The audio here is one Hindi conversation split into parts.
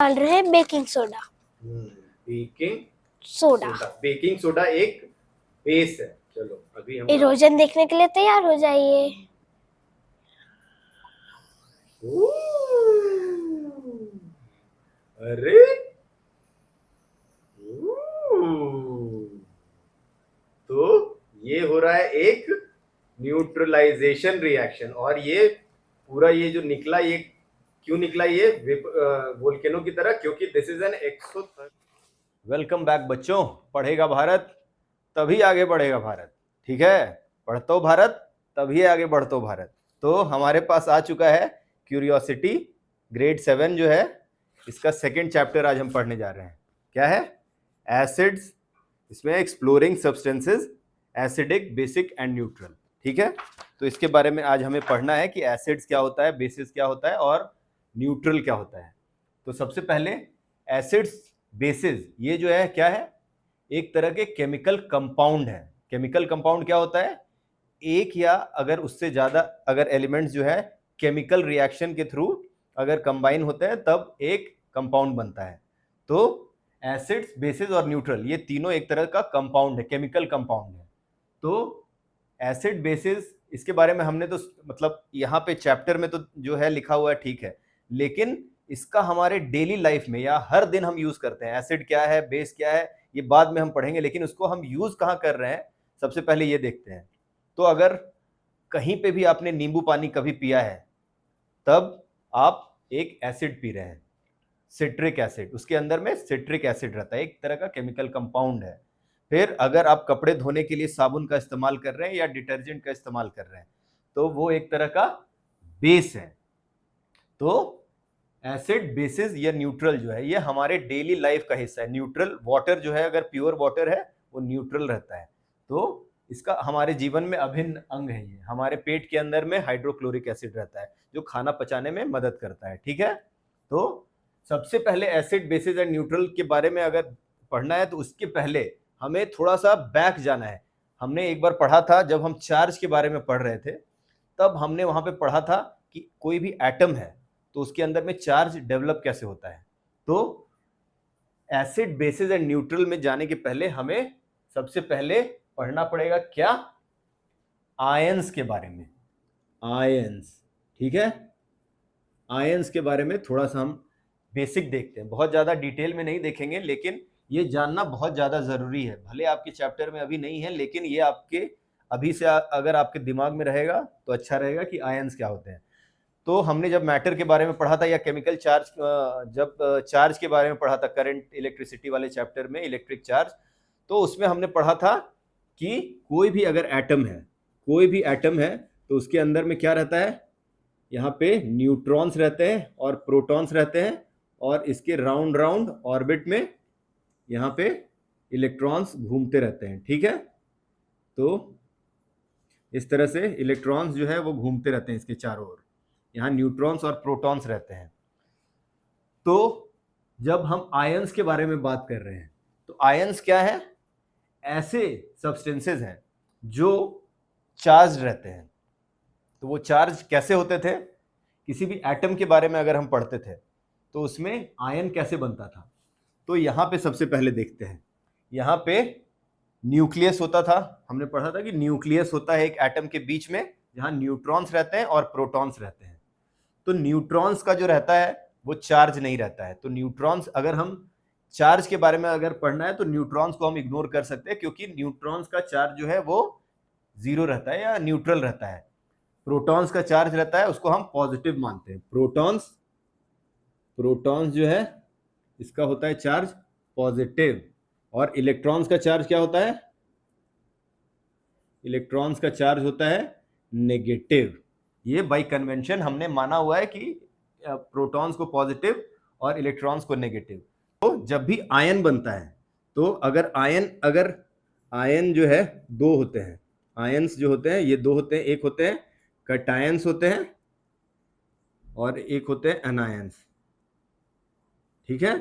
डाल रहे हैं baking soda. Baking soda baking soda एक बेस है। चलो अभी हम इरोजन देखने के लिए तैयार हो जाइए। अरे तो ये हो रहा है एक न्यूट्रलाइजेशन रिएक्शन, और ये पूरा ये जो निकला, ये क्यों निकला ये वोल्केनो की तरह? क्योंकि this is an exothermal. Welcome back बच्चों। पढ़ेगा भारत तभी आगे बढ़ेगा भारत, ठीक है? पढ़तो भारत तभी आगे बढ़तो भारत। तो हमारे पास आ चुका है क्यूरियोसिटी ग्रेड 7 जो है, इसका सेकंड चैप्टर आज हम पढ़ने जा रहे हैं। क्या है? एसिड्स। इसमें exploring substances, acidic, basic and neutral. ठीक है, तो इसके बारे में आज हमें पढ़ना है कि एसिड्स क्या होता है, बेसिस क्या होता है और न्यूट्रल क्या होता है। तो सबसे पहले एसिड्स, बेसिस, ये जो है क्या है? एक तरह के केमिकल कंपाउंड है। केमिकल कंपाउंड क्या होता है? एक या अगर उससे ज्यादा अगर एलिमेंट्स जो है केमिकल रिएक्शन के थ्रू अगर कंबाइन होते हैं तब एक कंपाउंड बनता है। तो एसिड्स, बेसिस और न्यूट्रल ये तीनों एक तरह का कंपाउंड है, केमिकल कंपाउंड है। तो एसिड, बेसिस, इसके बारे में हमने तो मतलब यहाँ पे चैप्टर में तो जो है लिखा हुआ है, ठीक है, लेकिन इसका हमारे डेली लाइफ में या हर दिन हम यूज करते हैं। एसिड क्या है, बेस क्या है, ये बाद में हम पढ़ेंगे, लेकिन उसको हम यूज कहाँ कर रहे हैं सबसे पहले ये देखते हैं। तो अगर कहीं पे भी आपने नींबू पानी कभी पिया है तब आप एक एसिड पी रहे हैं, सिट्रिक एसिड। उसके अंदर में सिट्रिक एसिड रहता है, एक तरह का केमिकल कंपाउंड है। फिर अगर आप कपड़े धोने के लिए साबुन का इस्तेमाल कर रहे हैं या डिटर्जेंट का इस्तेमाल कर रहे हैं तो वो एक तरह का बेस है। तो एसिड, बेसिस या न्यूट्रल जो है ये हमारे डेली लाइफ का हिस्सा है। न्यूट्रल वाटर जो है, अगर प्योर वाटर है वो न्यूट्रल रहता है, तो इसका हमारे जीवन में अभिन्न अंग है। ये हमारे पेट के अंदर में हाइड्रोक्लोरिक एसिड रहता है जो खाना पचाने में मदद करता है। ठीक है, तो सबसे पहले एसिड, बेसिस एंड न्यूट्रल के बारे में अगर पढ़ना है तो उसके पहले हमें थोड़ा सा बैक जाना है। हमने एक बार पढ़ा था जब हम चार्ज के बारे में पढ़ रहे थे, तब हमने वहां पे पढ़ा था कि कोई भी एटम है तो उसके अंदर में चार्ज डेवलप कैसे होता है। तो एसिड, बेसिस एंड न्यूट्रल में जाने के पहले हमें सबसे पहले पढ़ना पड़ेगा क्या? आयंस के बारे में। आयंस, ठीक है, आयंस के बारे में थोड़ा सा हम बेसिक देखते हैं, बहुत ज्यादा डिटेल में नहीं देखेंगे, लेकिन ये जानना बहुत ज्यादा जरूरी है। भले आपके चैप्टर में अभी नहीं है, लेकिन ये आपके अभी से अगर आपके दिमाग में रहेगा तो अच्छा रहेगा कि आयंस क्या होते हैं। तो हमने जब मैटर के बारे में पढ़ा था या केमिकल चार्ज, जब चार्ज के बारे में पढ़ा था, करंट इलेक्ट्रिसिटी वाले चैप्टर में, इलेक्ट्रिक चार्ज, तो उसमें हमने पढ़ा था कि कोई भी अगर एटम है, कोई भी एटम है तो उसके अंदर में क्या रहता है? यहाँ पे न्यूट्रॉन्स रहते हैं और प्रोटॉन्स रहते हैं, और इसके राउंड राउंड ऑर्बिट में यहाँ पे इलेक्ट्रॉन्स घूमते रहते हैं। ठीक है, तो इस तरह से इलेक्ट्रॉन्स जो है वो घूमते रहते हैं इसके चारों ओर, यहाँ न्यूट्रॉन्स और प्रोटॉन्स रहते हैं। तो जब हम आयंस के बारे में बात कर रहे हैं तो आयंस क्या है? ऐसे सब्सटेंसेस हैं जो चार्ज रहते हैं। तो वो चार्ज कैसे होते थे? किसी भी एटम के बारे में अगर हम पढ़ते थे तो उसमें आयन कैसे बनता था, तो यहाँ पे सबसे पहले देखते हैं। यहाँ पे न्यूक्लियस होता था, हमने पढ़ा था कि न्यूक्लियस होता है एक एटम के बीच में जहाँ न्यूट्रॉन्स रहते हैं और प्रोटॉन्स रहते हैं। तो न्यूट्रॉन्स का जो रहता है वो चार्ज नहीं रहता है। तो न्यूट्रॉन्स, अगर हम चार्ज के बारे में अगर पढ़ना है तो न्यूट्रॉन्स को हम इग्नोर कर सकते हैं, क्योंकि न्यूट्रॉन्स का चार्ज जो है वो जीरो रहता है या न्यूट्रल रहता है। प्रोटॉन्स का चार्ज रहता है, उसको हम पॉजिटिव मानते हैं। प्रोटॉन्स जो है इसका होता है चार्ज पॉजिटिव, और इलेक्ट्रॉन्स का चार्ज क्या होता है? इलेक्ट्रॉन्स का चार्ज होता है नेगेटिव। ये बाय कन्वेंशन हमने माना हुआ है कि प्रोटॉन्स को पॉजिटिव और इलेक्ट्रॉन्स को नेगेटिव। तो जब भी आयन बनता है तो अगर आयन जो है दो होते हैं, आयंस जो होते हैं ये दो होते हैं, एक होते हैं कैटायंस होते हैं और एक होते हैं एनायंस। ठीक है,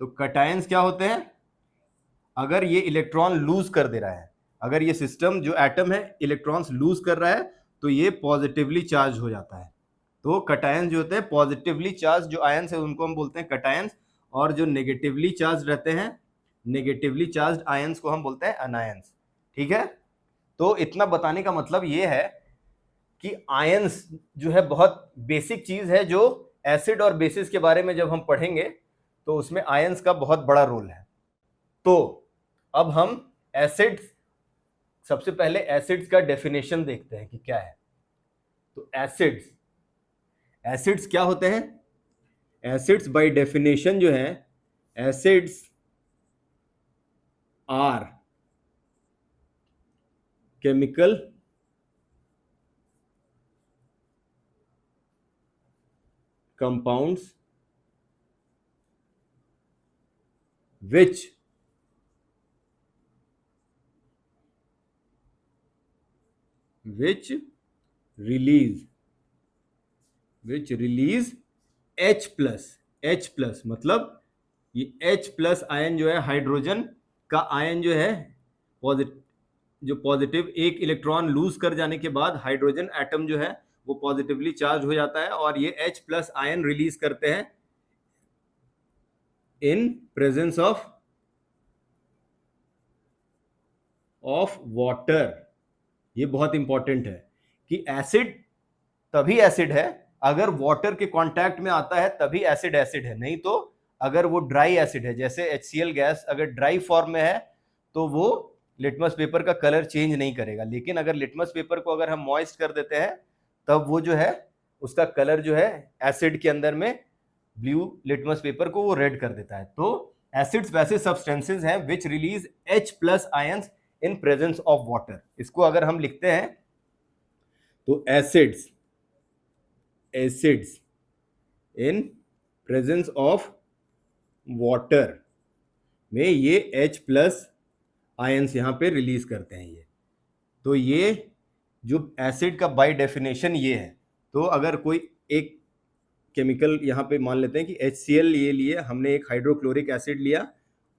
तो कैटायंस क्या होते हैं? अगर ये इलेक्ट्रॉन लूज कर दे रहा है, अगर ये सिस्टम जो एटम है इलेक्ट्रॉन्स लूज कर रहा है तो ये पॉजिटिवली चार्ज हो जाता है। तो कैटायंस जो होते हैं पॉजिटिवली चार्ज जो आयंस है उनको हम बोलते हैं कैटायंस, और जो नेगेटिवली चार्ज रहते हैं, नेगेटिवली चार्ज आयंस को हम बोलते हैं अनायंस। ठीक है, तो इतना बताने का मतलब ये है कि आयंस जो है बहुत बेसिक चीज है, जो एसिड और बेसिस के बारे में जब हम पढ़ेंगे तो उसमें आयंस का बहुत बड़ा रोल है। तो अब हम एसिड्स, सबसे पहले एसिड्स का डेफिनेशन देखते हैं कि क्या है। तो एसिड्स क्या होते हैं? एसिड्स बाय डेफिनेशन जो है, acids are chemical compounds which release H plus मतलब ये H प्लस आयन जो है, हाइड्रोजन का आयन जो है, पॉजिटिव एक इलेक्ट्रॉन लूज कर जाने के बाद हाइड्रोजन एटम जो है वो पॉजिटिवली चार्ज हो जाता है और ये H प्लस आयन रिलीज करते हैं इन प्रेजेंस ऑफ वाटर। ये बहुत इंपॉर्टेंट है कि एसिड तभी एसिड है अगर वाटर के कांटेक्ट में आता है, तभी एसिड है। नहीं तो अगर वो ड्राई एसिड है, जैसे HCl गैस अगर ड्राई फॉर्म में है तो वो लिटमस पेपर का कलर चेंज नहीं करेगा, लेकिन अगर लिटमस पेपर को अगर हम मॉइस्ट कर देते हैं तब वो जो है उसका कलर जो है एसिड के अंदर में ब्लू लिटमस पेपर को वो रेड कर देता है। तो एसिड्स वैसे सब्सटेंसेस हैं विच release H plus ions in presence of water. इसको अगर हम लिखते हैं तो acids in presence of water में ये H प्लस आयंस यहां पे रिलीज करते हैं ये। तो ये जो एसिड का बाय डेफिनेशन ये है। तो अगर कोई एक केमिकल यहाँ पे मान लेते हैं कि HCl ये लिए, हमने एक हाइड्रोक्लोरिक एसिड लिया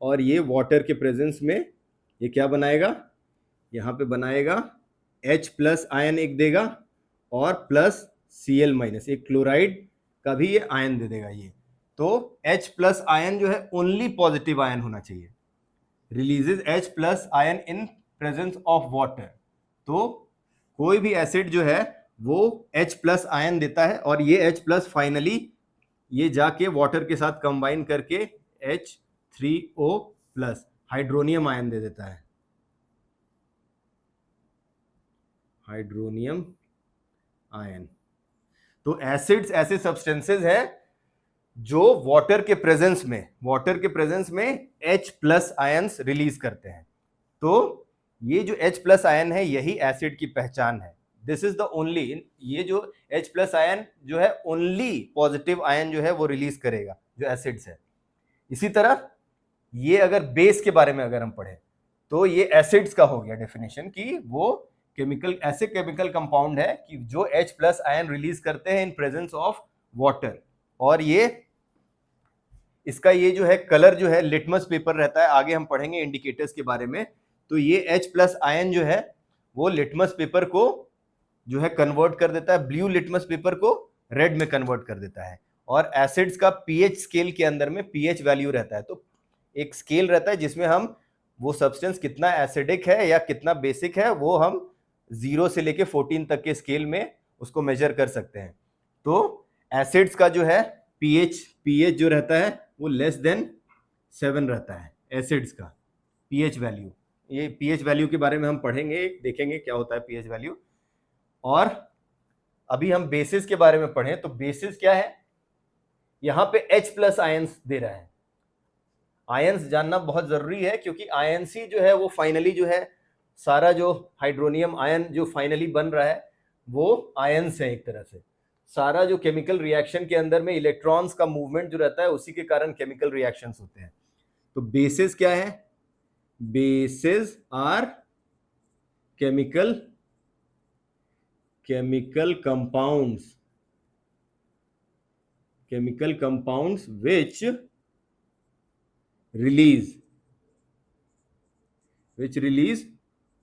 और ये वाटर के प्रेजेंस में ये क्या बनाएगा, यहाँ पे बनाएगा H प्लस आयन एक देगा और प्लस Cl माइनस एक क्लोराइड का भी ये आयन दे देगा ये। तो H प्लस आयन जो है ओनली पॉजिटिव आयन होना चाहिए, releases H plus ion in presence of water. तो कोई भी एसिड जो है वो H प्लस आयन देता है और ये H प्लस फाइनली ये जाके वाटर के साथ कंबाइन करके H3O प्लस हाइड्रोनियम आयन दे देता है, हाइड्रोनियम आयन। तो एसिड्स ऐसे सब्सटेंसेस हैं जो वाटर के प्रेजेंस में H प्लस आयंस रिलीज करते हैं। तो ये जो H प्लस आयन है यही एसिड की पहचान है। दिस इज द ओनली, ये जो H प्लस आयन जो है ओनली पॉजिटिव आयन जो है वो रिलीज करेगा जो एसिड्स है। इसी तरह ये अगर बेस के बारे में अगर हम पढ़ें तो ये एसिड्स का हो गया डेफिनेशन कि वो केमिकल, ऐसे केमिकल कंपाउंड है कि जो H प्लस आयन रिलीज करते हैं इन प्रेजेंस ऑफ वाटर। और ये इसका ये जो है कलर जो है लिटमस पेपर रहता है, आगे हम पढ़ेंगे इंडिकेटर्स के बारे में। तो ये H प्लस आयन जो है वो लिटमस पेपर को जो है कन्वर्ट कर देता है, ब्लू लिटमस पेपर को रेड में कन्वर्ट कर देता है। और एसिड्स का पीएच स्केल के अंदर में पीएच वैल्यू रहता है, तो एक स्केल रहता है जिसमें हम वो सब्सटेंस कितना एसिडिक है या कितना बेसिक है वो हम 0 से लेके 14 तक के स्केल में उसको मेजर कर सकते हैं। तो एसिड्स का जो है पीएच जो रहता है वो लेस देन 7 रहता है, एसिड्स का पीएच वैल्यू। ये पीएच वैल्यू के बारे में हम पढ़ेंगे, देखेंगे क्या होता है पीएच वैल्यू। और अभी हम बेसिस के बारे में पढ़ें तो बेसिस क्या है, यहां पे H प्लस आयंस दे रहा है। आयंस जानना बहुत जरूरी है क्योंकि आयंस ही जो है वो फाइनली जो है सारा जो हाइड्रोनियम आयन जो फाइनली बन रहा है वो आयंस है। एक तरह से सारा जो केमिकल रिएक्शन के अंदर में इलेक्ट्रॉन्स का मूवमेंट जो रहता है उसी के कारण केमिकल रिएक्शंस होते हैं। तो बेसिस क्या है, bases are chemical compounds which release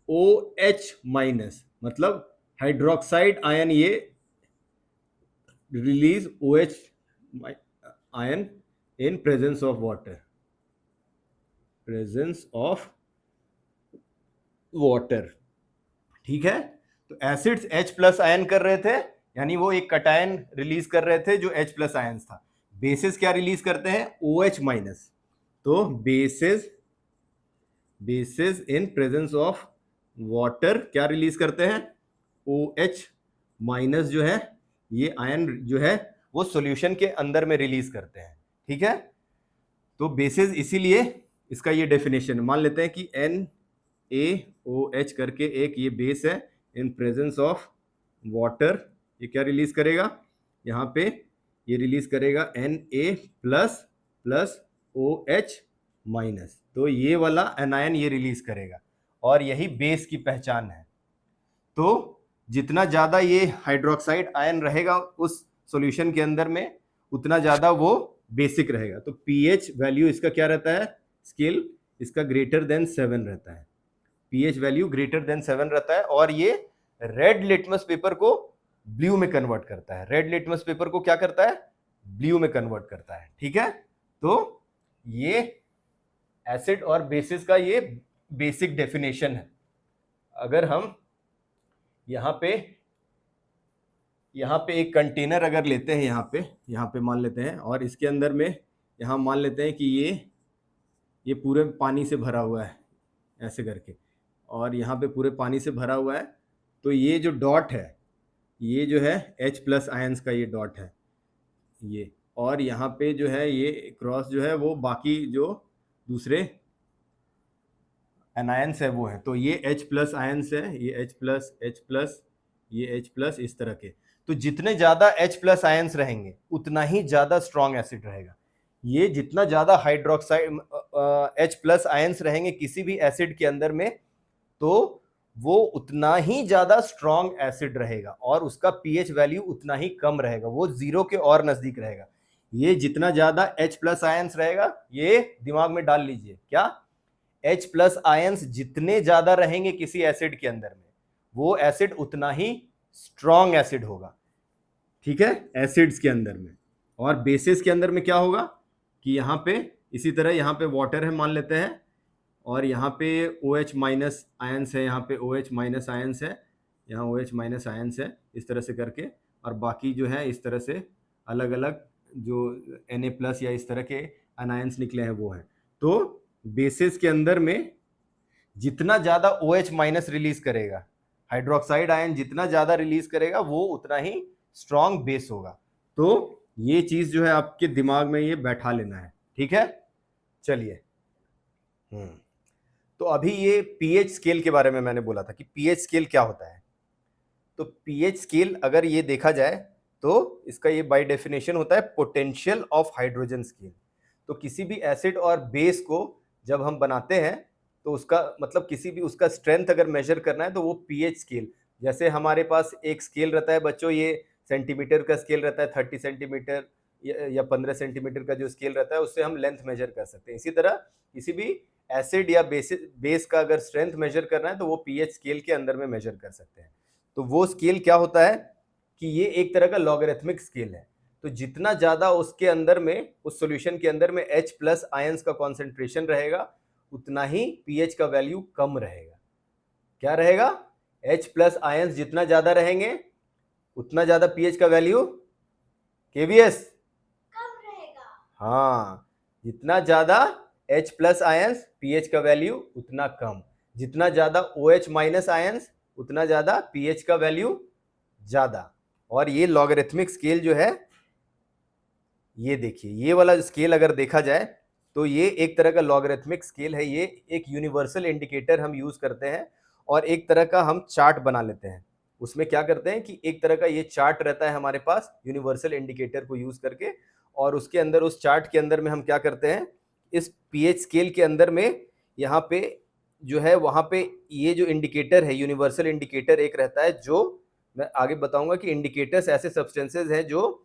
OH minus, मतलब हाइड्रोक्साइड आयन ये release OH ion in presence of water, presence of water, ठीक है। तो एसिड्स H प्लस आयन कर रहे थे, यानी वो एक कटायन रिलीज कर रहे थे जो H प्लस आयन था। बेसिस क्या रिलीज करते हैं? OH minus. तो bases in presence of water क्या रिलीज करते हैं? OH माइनस जो है, ये आयन जो है वो सॉल्यूशन के अंदर में रिलीज करते हैं, ठीक है। तो बेसिस, इसीलिए इसका ये डेफिनेशन मान लेते हैं कि NaOH करके एक ये बेस है, इन प्रेजेंस ऑफ वाटर ये क्या रिलीज करेगा? यहाँ पे ये रिलीज करेगा Na plus plus OH minus. तो ये वाला एनायन ये रिलीज करेगा, और यही बेस की पहचान है। तो जितना ज्यादा ये हाइड्रोक्साइड आयन रहेगा उस सॉल्यूशन के अंदर में, उतना ज्यादा वो बेसिक रहेगा। तो pH वैल्यू इसका क्या रहता है? स्केल इसका ग्रेटर देन 7 रहता है, pH वैल्यू ग्रेटर देन 7 रहता है। और ये रेड लिटमस पेपर को ब्लू में कन्वर्ट करता है। रेड लिटमस पेपर को क्या करता है? ब्लू में कन्वर्ट करता है, ठीक है। तो ये एसिड और बेसिस का ये बेसिक डेफिनेशन है। अगर हम यहाँ पे एक कंटेनर अगर लेते हैं, यहाँ पे मान लेते हैं, और इसके अंदर में यहाँ मान लेते हैं कि ये पूरे पानी से भरा हुआ है ऐसे करके, और यहाँ पे पूरे पानी से भरा हुआ है। तो ये जो डॉट है, ये जो है H प्लस आयंस का ये डॉट है ये, और यहाँ पे जो है ये क्रॉस जो है वो बाकी जो दूसरे एनायंस है वो है। तो ये H प्लस आयंस है, ये H प्लस, ये H प्लस, इस तरह के। तो जितने ज्यादा H प्लस आयंस रहेंगे उतना ही ज्यादा स्ट्रॉन्ग एसिड रहेगा। ये जितना ज्यादा हाइड्रोक्साइड H प्लस आयंस रहेंगे किसी भी एसिड के अंदर में, तो वो उतना ही ज्यादा स्ट्रॉन्ग एसिड रहेगा, और उसका pH वैल्यू उतना ही कम रहेगा, वो 0 के और नजदीक रहेगा। ये जितना ज्यादा H प्लस आयंस रहेगा, ये दिमाग में डाल लीजिए, क्या? H प्लस आयंस जितने ज्यादा रहेंगे किसी एसिड के अंदर में, वो एसिड उतना ही स्ट्रॉन्ग एसिड होगा, ठीक है, एसिड्स के अंदर में। और बेसिस के अंदर में क्या होगा कि यहाँ पे इसी तरह यहाँ पे वाटर है मान लेते हैं, और यहाँ पे OH माइनस आयंस है, यहाँ पे OH माइनस आयंस है, यहाँ OH माइनस आयंस है, इस तरह से करके। और बाकी जो है इस तरह से अलग अलग जो Na प्लस या इस तरह के अनायंस निकले हैं वो हैं। तो बेसिस के अंदर में जितना ज्यादा OH माइनस रिलीज करेगा, हाइड्रोक्साइड आयन जितना ज्यादा रिलीज करेगा, वो उतना ही स्ट्रॉन्ग बेस होगा। तो ये चीज जो है आपके दिमाग में ये बैठा लेना है, ठीक है। चलिए, तो अभी ये pH स्केल के बारे में मैंने बोला था कि pH स्केल क्या होता है। तो pH स्केल अगर ये देखा जाए तो इसका ये बाय डेफिनेशन होता है पोटेंशियल ऑफ हाइड्रोजन स्केल। तो किसी भी एसिड और बेस को जब हम बनाते हैं तो उसका मतलब किसी भी उसका स्ट्रेंथ अगर मेजर करना है तो वो pH स्केल, जैसे हमारे पास एक स्केल रहता है बच्चों, ये सेंटीमीटर का स्केल रहता है, 30 सेंटीमीटर या 15 सेंटीमीटर का जो स्केल रहता है उससे हम लेंथ मेजर कर सकते हैं। इसी तरह किसी भी एसिड या बेस का अगर स्ट्रेंथ मेजर करना है तो वो pH स्केल के अंदर में मेजर कर सकते हैं। तो वो स्केल क्या होता है कि ये एक तरह का लॉगरिथमिक स्केल है। तो जितना ज्यादा उसके अंदर में, उस सॉल्यूशन के अंदर में H प्लस आयंस का कॉन्सेंट्रेशन रहेगा, उतना ही pH का वैल्यू कम रहेगा। क्या रहेगा? H प्लस आयंस जितना ज्यादा रहेंगे उतना ज्यादा pH का वैल्यू KVS कम रहेगा। हाँ, जितना ज्यादा H प्लस आयंस pH का वैल्यू उतना कम, जितना ज्यादा OH माइनस आयंस उतना ज्यादा pH का वैल्यू ज्यादा। और ये लॉगरिथमिक स्केल जो है, ये देखिए, ये वाला स्केल अगर देखा जाए तो ये एक तरह का लॉगरिथमिक स्केल है। ये एक यूनिवर्सल इंडिकेटर हम यूज करते हैं, और एक तरह का हम चार्ट बना लेते हैं। उसमें क्या करते हैं कि एक तरह का ये चार्ट रहता है हमारे पास यूनिवर्सल इंडिकेटर को यूज करके, और उसके अंदर, उस चार्ट के अंदर में हम क्या करते हैं, इस pH स्केल के अंदर में यहाँ पे जो है वहाँ पे ये जो इंडिकेटर है, यूनिवर्सल इंडिकेटर एक रहता है, जो मैं आगे बताऊंगा कि इंडिकेटर्स ऐसे सब्सटेंसेज हैं जो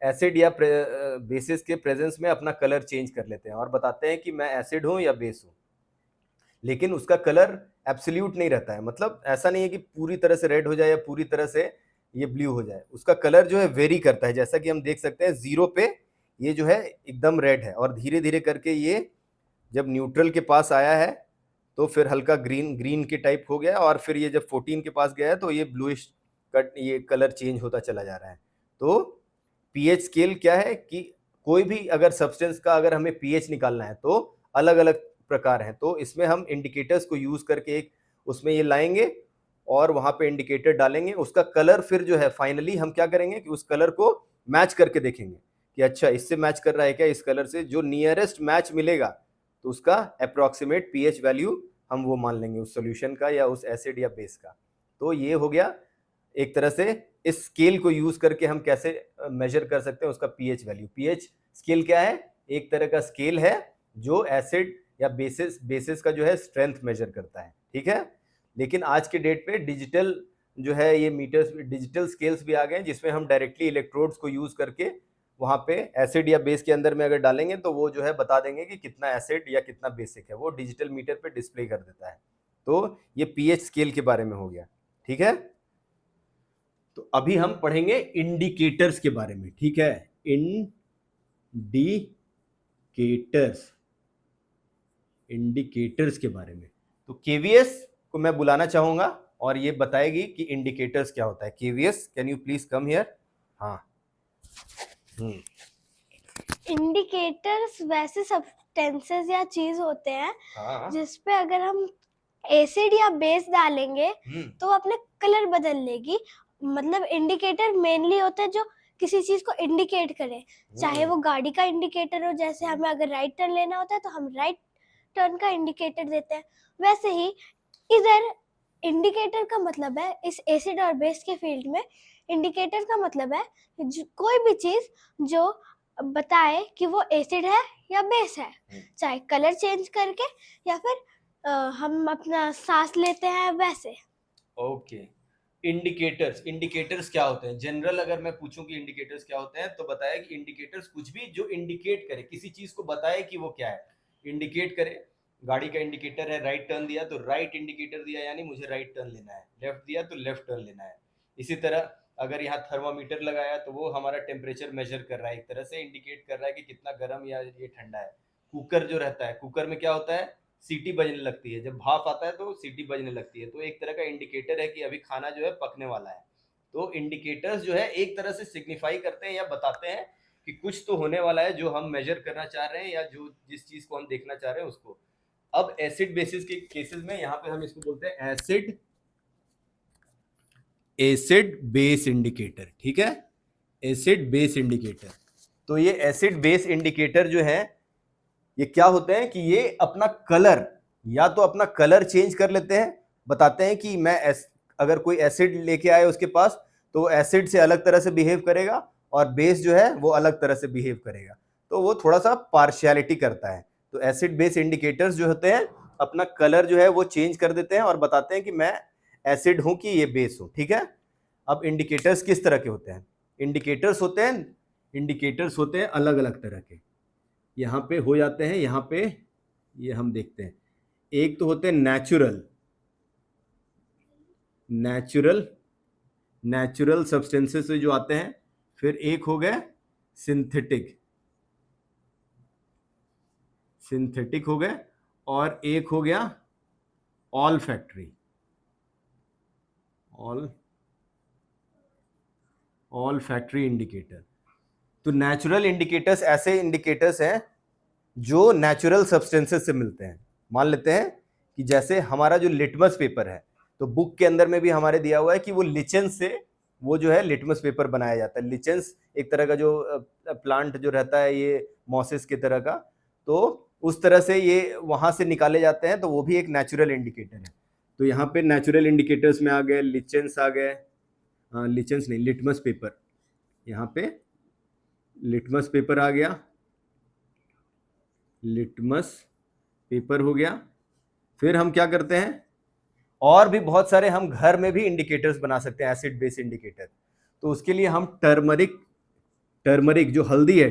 एसिड या बेसिस के प्रेजेंस में अपना कलर चेंज कर लेते हैं और बताते हैं कि मैं एसिड हूं या बेस हूं। लेकिन उसका कलर एब्सोल्यूट नहीं रहता है, मतलब ऐसा नहीं है कि पूरी तरह से रेड हो जाए या पूरी तरह से ये ब्लू हो जाए। उसका कलर जो है वेरी करता है, जैसा कि हम देख सकते हैं 0 पे ये जो है एकदम रेड है, और धीरे धीरे करके ये जब न्यूट्रल के पास आया है तो फिर हल्का ग्रीन के टाइप हो गया, और फिर ये जब 14 के पास गया है तो ये ब्लूइश कट, ये कलर चेंज होता चला जा रहा है। तो पीएच स्केल क्या है कि कोई भी अगर सब्सटेंस का अगर हमें पीएच निकालना है तो अलग अलग प्रकार हैं, तो इसमें हम इंडिकेटर्स को यूज करके एक उसमें ये लाएंगे और वहां पे इंडिकेटर डालेंगे, उसका कलर फिर जो है फाइनली हम क्या करेंगे कि उस कलर को मैच करके देखेंगे कि अच्छा इससे मैच कर रहा है क्या, इस कलर से जो नियरेस्ट मैच मिलेगा तो उसका अप्रोक्सीमेट पीएच वैल्यू हम वो मान लेंगे उस सॉल्यूशन का या उस एसिड या बेस का। तो ये हो गया एक तरह से इस स्केल को यूज करके हम कैसे मेजर कर सकते हैं उसका पीएच वैल्यू। पीएच स्केल क्या है, एक तरह का स्केल है जो एसिड या बेसिस का जो है स्ट्रेंथ मेजर करता है, ठीक है। लेकिन आज के डेट पे डिजिटल जो है ये मीटर्स, डिजिटल स्केल्स भी आ गए हैं जिसमें हम डायरेक्टली इलेक्ट्रोड्स को यूज करके वहां पे एसिड या बेस के अंदर में अगर डालेंगे तो वो जो है बता देंगे कि कितना एसिड या कितना बेसिक है, वो डिजिटल मीटर पे डिस्प्ले कर देता है। तो ये पीएच स्केल के बारे में हो गया, ठीक है। तो अभी हम पढ़ेंगे इंडिकेटर्स के बारे में, ठीक है। इंडिकेटर्स के बारे में। तो केवीएस को मैं बुलाना चाहूंगा और ये बताएगी कि इंडिकेटर्स क्या होता है। KVS, can you please come here. हाँ। इंडिकेटर्स वैसे सब्सटेंसेस या चीज होते हैं हाँ। जिसपे अगर हम एसिड या बेस डालेंगे तो वो अपने कलर बदल लेगी। मतलब इंडिकेटर मेनली होता है जो किसी चीज को इंडिकेट करे, चाहे वो गाड़ी का इंडिकेटर हो, जैसे हमें अगर राइट टर्न लेना होता है तो हम राइट टर्न का इंडिकेटर देते हैं। वैसे ही इधर इंडिकेटर का मतलब है, इस एसिड और बेस के फील्ड में इंडिकेटर का मतलब है कोई भी चीज जो बताए कि वो एसिड है या बेस है, चाहे कलर चेंज करके या फिर हम अपना सांस लेते हैं वैसे। ओके। इंडिकेटर्स क्या होते हैं? जनरल अगर मैं पूछूं कि इंडिकेटर्स क्या होते हैं तो बताया कि इंडिकेटर्स कुछ भी जो इंडिकेट करे, किसी चीज को बताए कि वो क्या है, इंडिकेट करे। गाड़ी का इंडिकेटर है, राइट टर्न दिया तो राइट इंडिकेटर दिया यानी मुझे राइट टर्न लेना है, लेफ्ट दिया तो लेफ्ट टर्न लेना है। इसी तरह अगर यहाँ थर्मामीटर लगाया तो वो हमारा टेम्परेचर मेजर कर रहा है, एक तरह से इंडिकेट कर रहा है कि कितना गर्म या ये ठंडा है। कुकर जो रहता है, कुकर में क्या होता है, सीटी बजने लगती है, जब भाप आता है तो सीटी बजने लगती है, तो एक तरह का इंडिकेटर है कि अभी खाना जो है पकने वाला है। तो इंडिकेटर्स जो है एक तरह से सिग्निफाई करते हैं या बताते हैं कि कुछ तो होने वाला है जो हम मेजर करना चाह रहे हैं या जो जिस चीज को हम देखना चाह रहे हैं उसको। अब एसिड बेसिस के केसेस में यहाँ पे हम इसको बोलते हैं एसिड बेस इंडिकेटर, ठीक है। Acid base indicator. तो ये एसिड बेस इंडिकेटर जो है ये क्या होते हैं कि ये अपना कलर या तो अपना कलर चेंज कर लेते हैं, बताते हैं कि मैं अगर कोई एसिड लेके आए उसके पास तो एसिड से अलग तरह से बिहेव करेगा और बेस जो है वो अलग तरह से बिहेव करेगा, तो वो थोड़ा सा पार्शियलिटी करता है। तो एसिड बेस इंडिकेटर्स जो होते हैं अपना कलर जो है वो चेंज कर देते हैं और बताते हैं कि मैं एसिड हूं कि ये बेस हूं, ठीक है। अब इंडिकेटर्स किस तरह के होते हैं? इंडिकेटर्स होते हैं अलग अलग तरह के, यहाँ पे हो जाते हैं, यहाँ पे ये हम देखते हैं। एक तो होते हैं नेचुरल सब्सटेंसेस से जो आते हैं, फिर एक हो गए सिंथेटिक हो गए, और एक हो गया ऑल फैक्ट्री इंडिकेटर। तो नेचुरल इंडिकेटर्स ऐसे इंडिकेटर्स हैं जो नेचुरल सब्सटेंसेस से मिलते हैं। मान लेते हैं कि जैसे हमारा जो लिटमस पेपर है, तो बुक के अंदर में भी हमारे दिया हुआ है कि वो लिचेंस से वो जो है लिटमस पेपर बनाया जाता है। लिचेंस एक तरह का जो प्लांट जो रहता है ये मॉसेस की तरह का, तो उस तरह से ये वहां से निकाले जाते हैं, तो वो भी एक नेचुरल इंडिकेटर है। तो यहाँ पे नेचुरल इंडिकेटर्स में आ गए लिचेंस, आ गए लिचेंस नहीं, लिटमस पेपर। यहाँ पे लिटमस पेपर आ गया, लिटमस पेपर हो गया। फिर हम क्या करते हैं, और भी बहुत सारे हम घर में भी इंडिकेटर्स बना सकते हैं, एसिड बेस इंडिकेटर। तो उसके लिए हम टर्मरिक जो हल्दी है,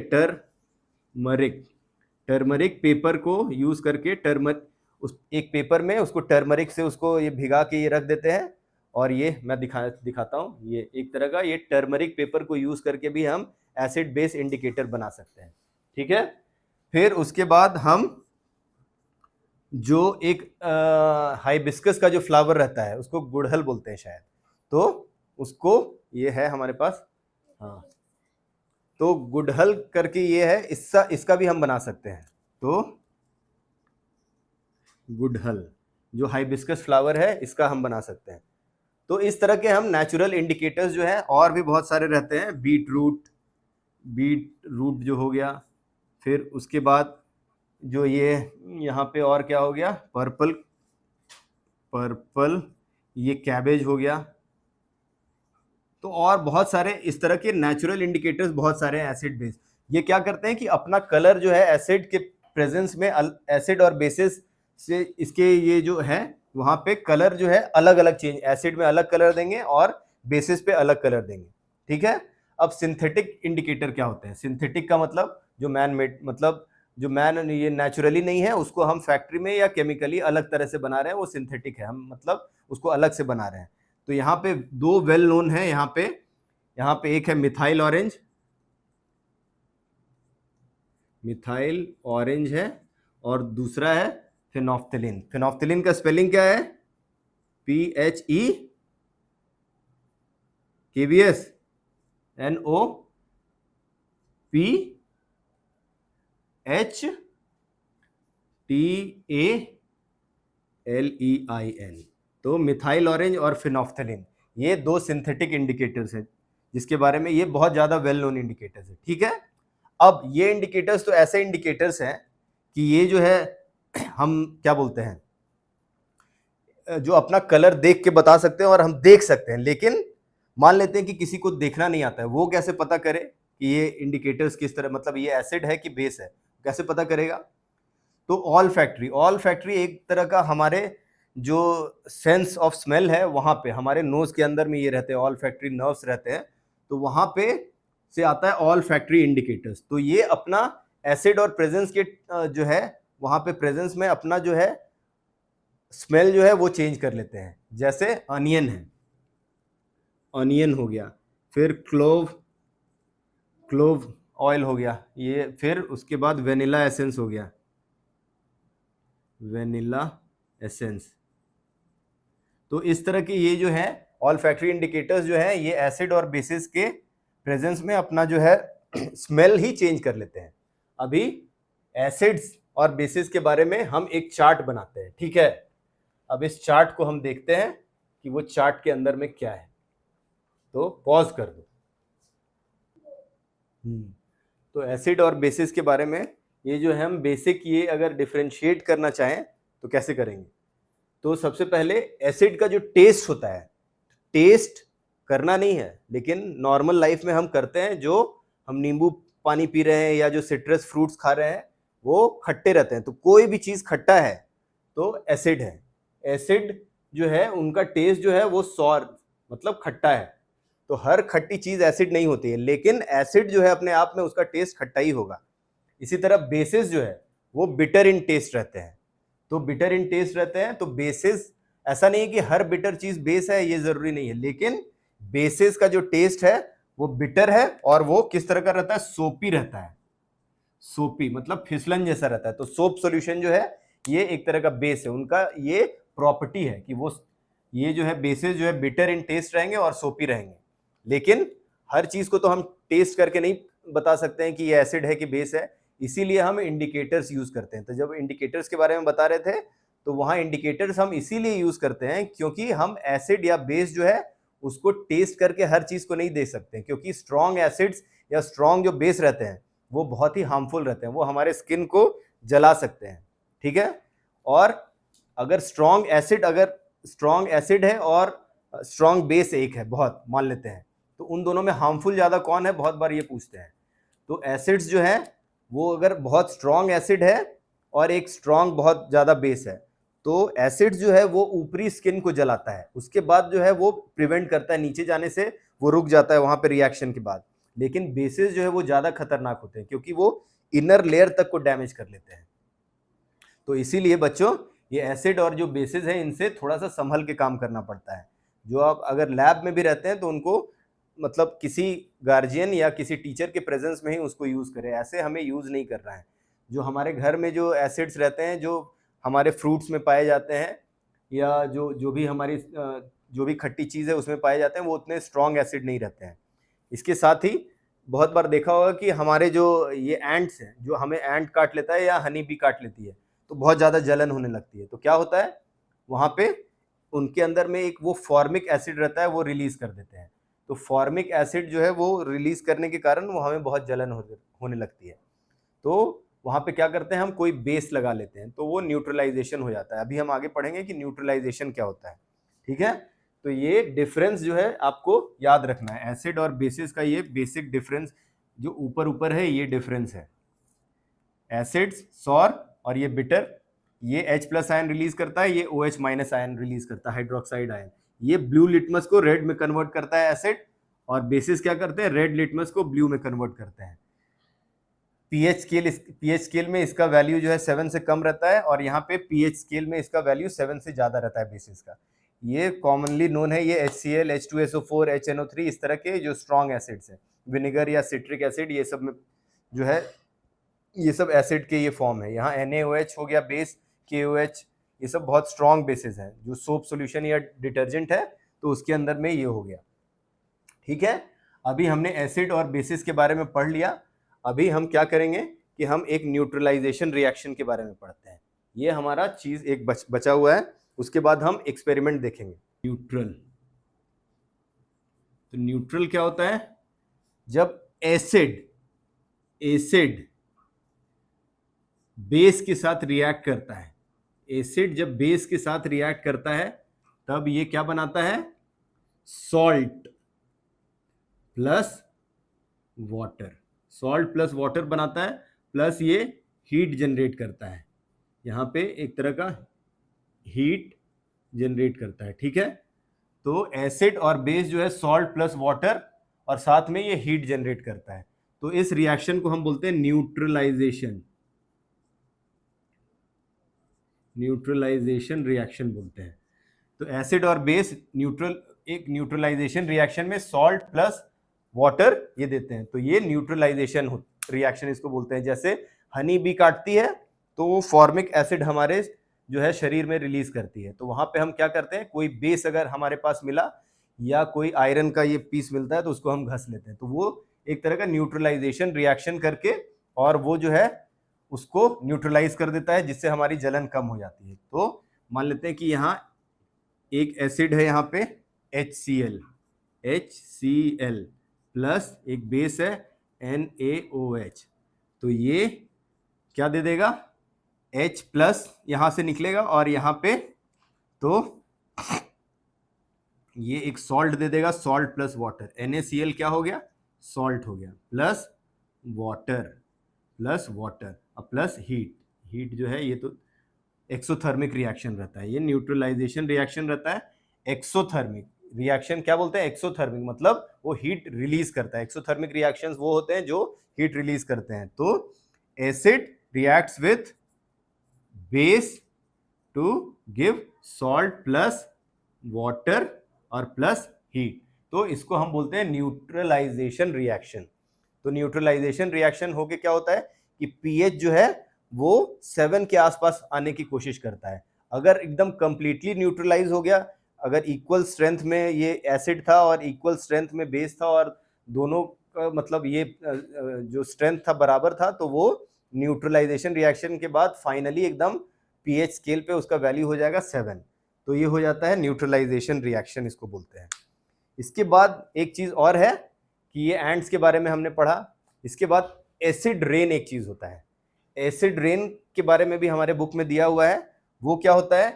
टर्मरिक पेपर को यूज करके उस एक पेपर में उसको टर्मरिक से उसको ये भिगा के ये रख देते हैं, और ये मैं दिखाता हूँ, ये एक तरह का ये टर्मरिक पेपर को यूज करके भी हम एसिड बेस इंडिकेटर बना सकते हैं। ठीक है, फिर उसके बाद हम जो एक हाइबिस्कस का जो फ्लावर रहता है उसको गुड़हल बोलते हैं शायद, तो उसको ये है हमारे पास, हाँ, तो गुड़हल करके ये है, इसका भी हम बना सकते हैं। तो गुड़हल जो हाइबिस्कस फ्लावर है इसका हम बना सकते हैं। तो इस तरह के हम नेचुरल इंडिकेटर्स जो है और भी बहुत सारे रहते हैं। बीट रूट जो हो गया, फिर उसके बाद जो ये यहाँ पे और क्या हो गया, पर्पल ये कैबेज हो गया। तो और बहुत सारे इस तरह के नेचुरल इंडिकेटर्स बहुत सारे हैं एसिड बेस। ये क्या करते हैं कि अपना कलर जो है एसिड के प्रेजेंस में, एसिड और बेसिस से इसके ये जो है वहां पे कलर जो है अलग अलग चेंज, एसिड में अलग कलर देंगे और बेसिस पे अलग कलर देंगे। ठीक है, अब सिंथेटिक इंडिकेटर क्या होते हैं? सिंथेटिक का मतलब जो मैन मेड, मतलब जो मैन ये नेचुरली नहीं है उसको हम फैक्ट्री में या केमिकली अलग तरह से बना रहे हैं, वो सिंथेटिक है, हम मतलब उसको अलग से बना रहे हैं। तो यहाँ पे दो वेल नोन है, यहाँ पे एक है मिथाइल ऑरेंज है और दूसरा है फेनोफ्थलीन। फेनोफ्थलीन का स्पेलिंग क्या है? PHEKBS NOPHTALEIN। तो मिथाइल ऑरेंज और फिनोफ्थलीन ये दो सिंथेटिक इंडिकेटर्स हैं जिसके बारे में, ये बहुत ज्यादा वेल नोन इंडिकेटर्स है। ठीक है, अब ये इंडिकेटर्स तो ऐसे इंडिकेटर्स हैं कि ये जो है हम क्या बोलते हैं, जो अपना कलर देख के बता सकते हैं और हम देख सकते हैं, लेकिन मान लेते हैं कि किसी को देखना नहीं आता है, वो कैसे पता करे कि ये इंडिकेटर्स किस तरह, मतलब ये एसिड है कि बेस है, कैसे पता करेगा? तो ऑल फैक्ट्री एक तरह का हमारे जो सेंस ऑफ स्मेल है वहां पे, हमारे नोज के अंदर में ये रहते हैं, ऑल फैक्ट्री नर्व्स रहते हैं, तो वहां पे से आता है ऑल फैक्ट्री इंडिकेटर्स। तो ये अपना एसिड और प्रेजेंस के जो है वहां पे प्रेजेंस में अपना जो है स्मेल जो है वो चेंज कर लेते हैं। जैसे अनियन है, अनियन हो गया, फिर क्लोव ऑयल हो गया ये, फिर उसके बाद वेनिला एसेंस हो गया, वेनिला एसेंस। तो इस तरह के ये जो है ऑल फैक्ट्री इंडिकेटर्स जो है ये एसिड और बेसिस के प्रेजेंस में अपना जो है स्मेल ही चेंज कर लेते हैं। अभी एसिड्स और बेसिस के बारे में हम एक चार्ट बनाते हैं। ठीक है, अब इस चार्ट को हम देखते हैं कि वो चार्ट के अंदर में क्या है। तो पॉज कर दो। तो एसिड और बेसिस के बारे में ये जो है हम बेसिक ये अगर डिफरेंशिएट करना चाहें तो कैसे करेंगे? तो सबसे पहले एसिड का जो टेस्ट होता है, टेस्ट करना नहीं है लेकिन नॉर्मल लाइफ में हम करते हैं, जो हम नींबू पानी पी रहे हैं या जो सिट्रस फ्रूट्स खा रहे हैं वो खट्टे रहते हैं, तो कोई भी चीज खट्टा है तो एसिड है। एसिड जो है उनका टेस्ट जो है वो सॉर मतलब खट्टा है, तो हर खट्टी चीज एसिड नहीं होती है, लेकिन एसिड जो है अपने आप में उसका टेस्ट खट्टा ही होगा। इसी तरह बेसिस जो है वो बिटर इन टेस्ट रहते हैं, तो बिटर इन टेस्ट रहते हैं। तो बेसिस, ऐसा नहीं है कि हर बिटर चीज बेस है, ये जरूरी नहीं है, लेकिन बेसिस का जो टेस्ट है वो बिटर है और वो किस तरह का रहता है? सोपी रहता है। सोपी मतलब फिसलन जैसा रहता है। तो सोप सॉल्यूशन जो है ये एक तरह का बेस है, उनका ये प्रॉपर्टी है कि वो ये जो है बेसिस जो है बिटर इन टेस्ट रहेंगे और सोपी रहेंगे। लेकिन हर चीज को तो हम टेस्ट करके नहीं बता सकते हैं कि ये एसिड है कि बेस है, इसीलिए हम इंडिकेटर्स यूज करते हैं। तो जब इंडिकेटर्स के बारे में बता रहे थे तो वहां इंडिकेटर्स हम इसीलिए यूज करते हैं क्योंकि हम एसिड या बेस जो है उसको टेस्ट करके हर चीज को नहीं दे सकते, क्योंकि स्ट्रॉन्ग एसिड्स या स्ट्रॉन्ग जो बेस रहते हैं वो बहुत ही हार्मफुल रहते हैं, वो हमारे स्किन को जला सकते हैं। ठीक है, और अगर स्ट्रॉन्ग एसिड है और स्ट्रॉन्ग बेस एक है, बहुत मान लेते हैं, तो उन दोनों में हार्मफुल ज्यादा कौन है, बहुत बार ये पूछते हैं। तो एसिड्स जो है वो अगर बहुत स्ट्रॉन्ग एसिड है और एक स्ट्रॉन्ग बहुत ज्यादा बेस है, तो एसिड जो है वो ऊपरी स्किन को जलाता है, उसके बाद जो है वो प्रिवेंट करता है नीचे जाने से, वो रुक जाता है वहां पे रिएक्शन के बाद। लेकिन बेसिस जो है वो ज्यादा खतरनाक होते हैं क्योंकि वो इनर लेयर तक को डैमेज कर लेते हैं। तो इसीलिए बच्चों ये एसिड और जो बेसिस है इनसे थोड़ा सा संभल के काम करना पड़ता है। जो आप अगर लैब में भी रहते हैं तो उनको मतलब किसी गार्जियन या किसी टीचर के प्रेजेंस में ही उसको यूज़ करें, ऐसे हमें यूज़ नहीं करना है। जो हमारे घर में जो एसिड्स रहते हैं, जो हमारे फ्रूट्स में पाए जाते हैं, या जो भी हमारी जो भी खट्टी चीज़ है उसमें पाए जाते हैं, वो उतने स्ट्रॉन्ग एसिड नहीं रहते हैं। इसके साथ ही बहुत बार देखा होगा कि हमारे जो ये एंट्स हैं, जो हमें एंट काट लेता है या हनी बी काट लेती है, तो बहुत ज़्यादा जलन होने लगती है। तो क्या होता है, वहाँ पे उनके अंदर में एक वो फॉर्मिक एसिड रहता है, वो रिलीज़ कर देते हैं। तो फॉर्मिक एसिड जो है वो रिलीज़ करने के कारण वो हमें बहुत जलन होने लगती है। तो वहाँ पे क्या करते हैं, हम कोई बेस लगा लेते हैं, तो वो न्यूट्रलाइजेशन हो जाता है। अभी हम आगे पढ़ेंगे कि न्यूट्रलाइजेशन क्या होता है, ठीक है। तो ये डिफरेंस जो है आपको याद रखना है, एसिड और बेसिस का ये बेसिक डिफरेंस जो ऊपर ऊपर है, ये डिफरेंस है। एसिड्स सॉर और ये बिटर, ये H प्लस आयन रिलीज करता है, ये OH माइनस आयन रिलीज करता है, हाइड्रोक्साइड आयन। ये ब्लू लिटमस को रेड में कन्वर्ट करता है एसिड, और बेसिस क्या करते हैं, रेड लिटमस को ब्लू में कन्वर्ट करते हैं। पीएच स्केल में इसका वैल्यू जो है 7 से कम रहता है, और यहाँ पे पीएच स्केल में इसका वैल्यू 7 से ज्यादा रहता है बेसिस का। ये कॉमनली नोन है, ये HCl, H2SO4, HNO3, इस तरह के जो स्ट्रॉन्ग एसिड्स हैं। विनेगर या सिट्रिक एसिड, ये सब में जो है, ये सब एसिड के ये फॉर्म है। यहाँ NaOH हो गया बेस, KOH, ये सब बहुत स्ट्रॉन्ग बेसिस हैं। जो सोप सॉल्यूशन या डिटर्जेंट है, तो उसके अंदर में ये हो गया, ठीक है। अभी हमने एसिड और बेसिस के बारे में पढ़ लिया। अभी हम क्या करेंगे कि हम एक न्यूट्रलाइजेशन रिएक्शन के बारे में पढ़ते हैं। ये हमारा चीज एक बचा हुआ है, उसके बाद हम एक्सपेरिमेंट देखेंगे। न्यूट्रल, तो न्यूट्रल क्या होता है, जब एसिड बेस के साथ रिएक्ट करता है। एसिड जब बेस के साथ रिएक्ट करता है, तब ये क्या बनाता है, salt plus water. Salt plus water बनाता है, प्लस ये हीट जनरेट करता है। यहाँ पे एक तरह का हीट जनरेट करता है, ठीक है। तो एसिड और बेस जो है सॉल्ट प्लस वाटर, और साथ में ये हीट जनरेट करता है। तो इस रिएक्शन को हम बोलते हैं न्यूट्रलाइजेशन रिएक्शन बोलते हैं। तो एसिड और बेस एक न्यूट्रलाइजेशन रिएक्शन में सॉल्ट प्लस वाटर ये देते हैं, तो ये न्यूट्रलाइजेशन रिएक्शन इसको बोलते हैं। जैसे हनी बी काटती है, तो वो फॉर्मिक एसिड हमारे जो है शरीर में रिलीज करती है। तो वहां पे हम क्या करते हैं, कोई बेस अगर हमारे पास मिला या कोई आयरन का ये पीस मिलता है, तो उसको हम घस लेते हैं। तो वो एक तरह का न्यूट्रलाइजेशन रिएक्शन करके, और वो जो है उसको न्यूट्रलाइज कर देता है, जिससे हमारी जलन कम हो जाती है। तो मान लेते हैं कि यहाँ एक एसिड है, यहाँ पे HCl प्लस एक बेस है NaOH। तो ये क्या दे देगा, H प्लस यहां से निकलेगा, और यहाँ पे तो ये एक सॉल्ट दे देगा, सॉल्ट प्लस वाटर। NaCl क्या हो गया, सॉल्ट हो गया, प्लस वाटर अब प्लस हीट जो है, ये तो एक्सोथर्मिक रिएक्शन रहता है। ये न्यूट्रलाइजेशन रिएक्शन रहता है एक्सोथर्मिक रिएक्शन। क्या बोलते हैं, एक्सोथर्मिक मतलब वो हीट रिलीज करता है। एक्सोथर्मिक रिएक्शंस वो होते हैं जो हीट रिलीज करते हैं। तो acid reacts with base to give salt plus water और प्लस हीट, तो इसको हम बोलते हैं न्यूट्रलाइजेशन रिएक्शन। तो न्यूट्रलाइजेशन रिएक्शन होके क्या होता है कि पीएच जो है वो 7 के आसपास आने की कोशिश करता है। अगर एकदम कंप्लीटली न्यूट्रलाइज हो गया, अगर इक्वल स्ट्रेंथ में ये एसिड था और इक्वल स्ट्रेंथ में बेस था, और दोनों का मतलब ये जो स्ट्रेंथ था बराबर था, तो वो न्यूट्रलाइजेशन रिएक्शन के बाद फाइनली एकदम पीएच स्केल पे उसका वैल्यू हो जाएगा 7। तो ये हो जाता है न्यूट्रलाइजेशन रिएक्शन, इसको बोलते हैं। इसके बाद एक चीज और है कि ये एंड्स के बारे में हमने पढ़ा। इसके बाद एसिड रेन एक चीज होता है। एसिड रेन के बारे में भी हमारे बुक में दिया हुआ है। वो क्या होता है,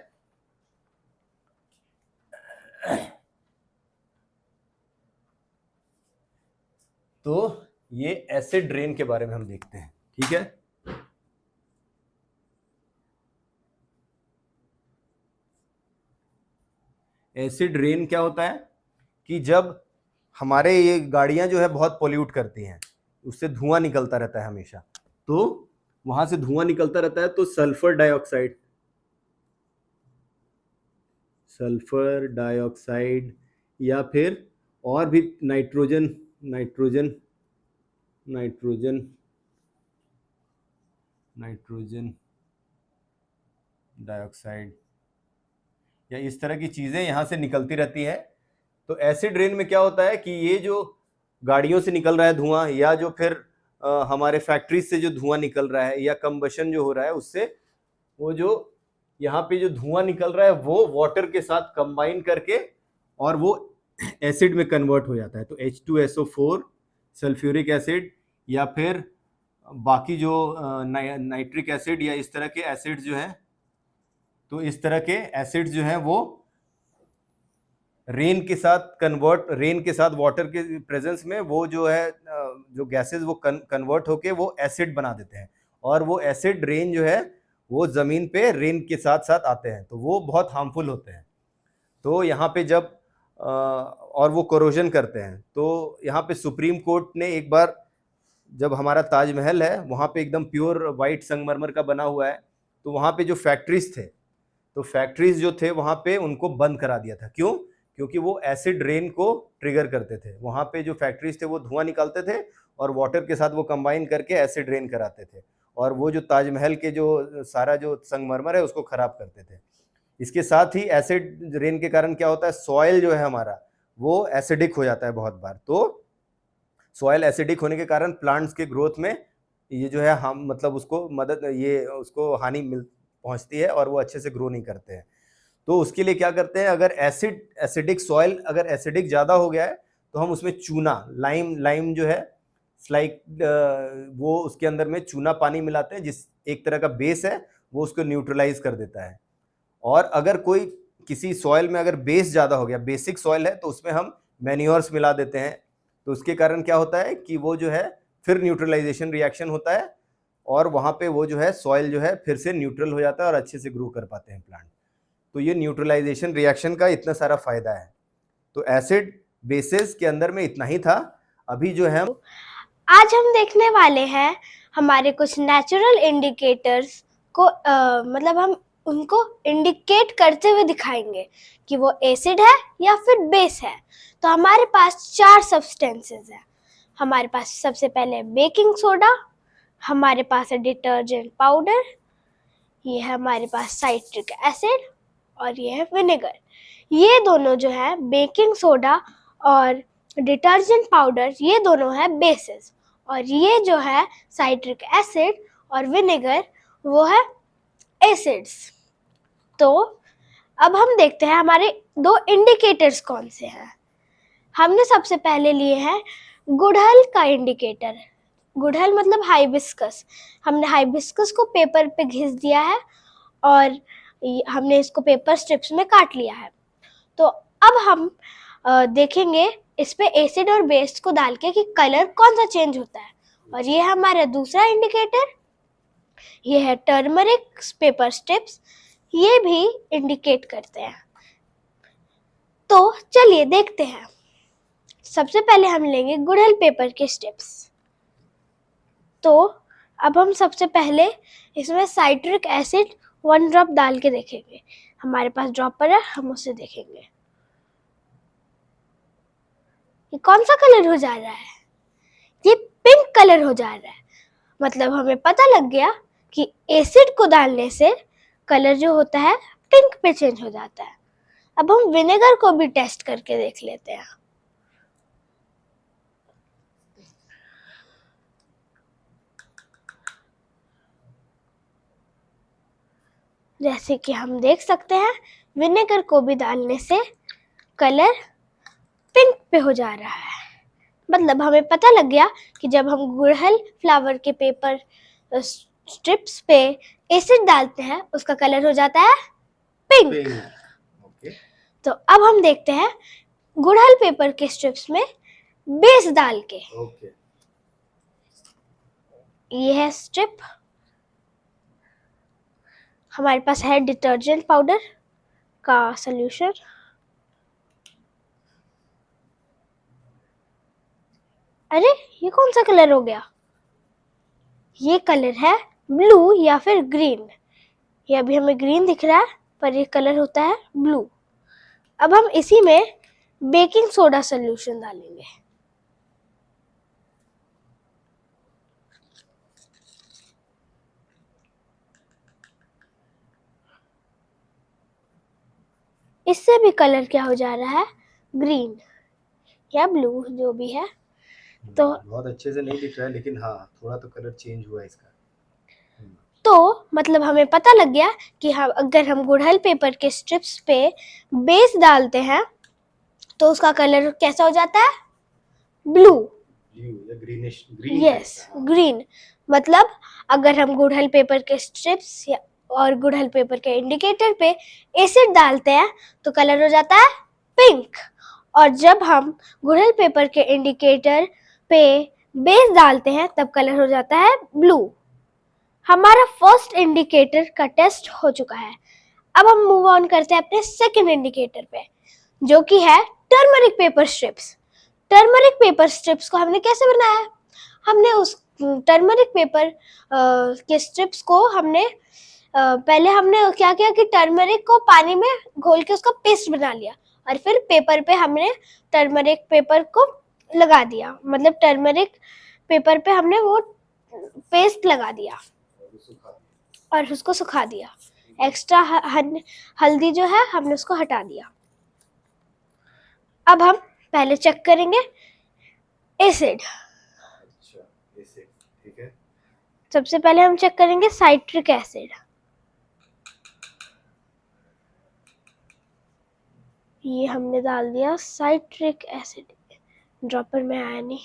तो ये एसिड रेन के बारे में हम देखते हैं, ठीक है। एसिड रेन क्या होता है कि जब हमारे ये गाड़ियां जो है बहुत पोल्यूट करती हैं, उससे धुआं निकलता रहता है हमेशा, तो वहां से धुआं निकलता रहता है, तो सल्फर डाइऑक्साइड या फिर और भी nitrogen nitrogen nitrogen nitrogen dioxide या इस तरह की चीज़ें यहाँ से निकलती रहती हैं। तो एसिड रेन में क्या होता है कि ये जो गाड़ियों से निकल रहा है धुआं, या जो फिर हमारे फैक्ट्रीज से जो धुआं निकल रहा है, या कंबशन जो हो रहा है, उससे वो जो यहाँ पे जो धुआं निकल रहा है वो वाटर के साथ कंबाइन करके और वो एसिड में कन्वर्ट हो जाता है। तो H2SO4 सल्फ्यूरिक एसिड या फिर बाकी जो नाइट्रिक एसिड या इस तरह के एसिड्स जो हैं, तो इस तरह के एसिड्स जो हैं वो रेन के साथ वाटर के प्रेजेंस में वो जो है जो गैसेस वो कन्वर्ट होके वो एसिड बना देते हैं, और वो एसिड रेन जो है वो ज़मीन पे रेन के साथ साथ आते हैं, तो वो बहुत हार्मफुल होते हैं। तो यहाँ पे जब और वो कोरोजन करते हैं, तो यहाँ पे सुप्रीम कोर्ट ने एक बार, जब हमारा ताजमहल है वहाँ पे एकदम प्योर वाइट संगमरमर का बना हुआ है, तो वहाँ पे जो फैक्ट्रीज थे, तो फैक्ट्रीज जो थे वहाँ पे उनको बंद करा दिया था। क्यों? क्योंकि वो एसिड रेन को ट्रिगर करते थे। वहाँ पे जो फैक्ट्रीज थे वो धुआं निकालते थे और वाटर के साथ वो कंबाइन करके एसिड रेन कराते थे, और वो जो ताजमहल के जो सारा जो संगमरमर है उसको खराब करते थे। इसके साथ ही एसिड रेन के कारण क्या होता है, सॉइल जो है हमारा वो एसिडिक हो जाता है बहुत बार। तो सॉइल एसिडिक होने के कारण प्लांट्स के ग्रोथ में ये जो है हम मतलब उसको उसको हानि पहुंचती है और वो अच्छे से ग्रो नहीं करते हैं। तो उसके लिए क्या करते हैं, अगर एसिडिक सॉइल अगर एसिडिक ज़्यादा हो गया है तो हम उसमें चूना, लाइम जो है लाइक वो उसके अंदर में चूना पानी मिलाते हैं, जिस एक तरह का बेस है वो उसको न्यूट्रलाइज कर देता है। और अगर कोई किसी सॉइल में अगर बेस ज़्यादा हो गया, बेसिक सॉइल है, तो उसमें हम मैन्योर्स मिला देते हैं, तो उसके कारण क्या होता है कि वो जो है फिर न्यूट्रलाइजेशन रिएक्शन होता है और वहाँ पे वो जो है सॉइल जो है फिर से न्यूट्रल हो जाता है और अच्छे से ग्रो कर पाते हैं प्लांट। तो ये न्यूट्रलाइजेशन रिएक्शन का इतना सारा फायदा है। तो एसिड बेसिस के अंदर में इतना ही था। अभी जो है आज हम देखने वाले हैं हमारे कुछ नेचुरल इंडिकेटर्स को मतलब हम उनको इंडिकेट करते हुए दिखाएंगे कि वो एसिड है या फिर बेस है। तो हमारे पास 4 सब्सटेंसेस हैं। हमारे पास सबसे पहले बेकिंग सोडा, हमारे पास है डिटर्जेंट पाउडर, ये है हमारे पास साइट्रिक एसिड और ये है विनेगर। ये दोनों जो है बेकिंग सोडा और डिटर्जेंट पाउडर, ये दोनों है बेसिस, और ये जो है साइट्रिक एसिड और विनेगर वो है एसिड्स। तो अब हम देखते हैं हमारे 2 इंडिकेटर्स कौन से हैं। हमने सबसे पहले लिए हैं गुड़हल का इंडिकेटर। गुड़हल मतलब हाइबिस्कस। हमने हाइबिस्कस को पेपर पे घिस दिया है और हमने इसको पेपर स्ट्रिप्स में काट लिया है। तो अब हम देखेंगे इस पे एसिड और बेस को डाल के कि कलर कौन सा चेंज होता है। और ये है हमारा दूसरा इंडिकेटर, ये है टर्मरिक पेपर स्ट्रिप्स, ये भी इंडिकेट करते हैं। तो चलिए देखते हैं। सबसे पहले हम लेंगे गुड़हल पेपर के स्ट्रिप्स। तो अब हम सबसे पहले इसमें साइट्रिक एसिड 1 ड्रॉप डाल के देखेंगे। हमारे पास ड्रॉपर है, हम उससे देखेंगे ये कौन सा कलर हो जा रहा है। ये पिंक कलर हो जा रहा है, मतलब हमें पता लग गया कि एसिड को डालने से कलर जो होता है पिंक पे चेंज हो जाता है। अब हम विनेगर को भी टेस्ट करके देख लेते हैं। जैसे कि हम देख सकते हैं विनेगर को भी डालने से कलर पिंक पे हो जा रहा है। मतलब हमें पता लग गया कि जब हम गुड़हल फ्लावर के पेपर स्ट्रिप्स पे एसिड डालते हैं उसका कलर हो जाता है पिंक। ओके। तो अब हम देखते हैं गुड़हल पेपर के स्ट्रिप्स में बेस डाल के। ओके। ये है स्ट्रिप, हमारे पास है डिटर्जेंट पाउडर का सॉल्यूशन। अरे ये कौन सा कलर हो गया, ये कलर है ब्लू या फिर ग्रीन। ये अभी हमें ग्रीन दिख रहा है पर ये कलर होता है ब्लू। अब हम इसी में बेकिंग सोडा सॉल्यूशन डालेंगे। इससे भी कलर क्या हो जा रहा है, ग्रीन या ब्लू जो भी है। तो बहुत अच्छे से नहीं दिख रहा है, लेकिन हाँ थोड़ा तो कलर चेंज हुआ है इसका। तो मतलब हमें पता लग गया कि हम अगर हम गुड़हल पेपर के स्ट्रिप्स पे बेस डालते हैं तो उसका कलर कैसा हो जाता है, ब्लू। ब्लू या ग्रीनिश, ग्रीन यस, ग्रीन। मतलब अगर हम गुड़हल पेपर के स्ट्रिप्स और गुड़हल पेपर के इंडिकेटर पे एसिड डालते हैं तो कलर हो जाता है पिंक। और जब हम गुड़हल पेपर के इंडिकेटर पे बेस डालते हैं तब कलर हो जाता है ब्लू। हमारा फर्स्ट इंडिकेटर का टेस्ट हो चुका है। अब हम मूव ऑन करते हैं अपने सेकंड इंडिकेटर पे, जो कि है turmeric paper strips. Turmeric paper strips को हमने कैसे बनाया, हमने उस टर्मरिक पेपर के स्ट्रिप्स को हमने पहले हमने क्या किया कि टर्मरिक को पानी में घोल के उसका पेस्ट बना लिया और फिर पेपर पे हमने टर्मरिक पेपर को लगा दिया, मतलब टर्मरिक पेपर पे हमने वो पेस्ट लगा दिया और उसको सुखा दिया। एक्स्ट्रा हल्दी जो है हमने उसको हटा दिया। अब हम पहले चेक करेंगे एसिड। अच्छा, एसिड, ठीक है। सबसे पहले हम चेक करेंगे साइट्रिक एसिड। ये हमने डाल दिया साइट्रिक एसिड, ड्रॉपर में आया नहीं।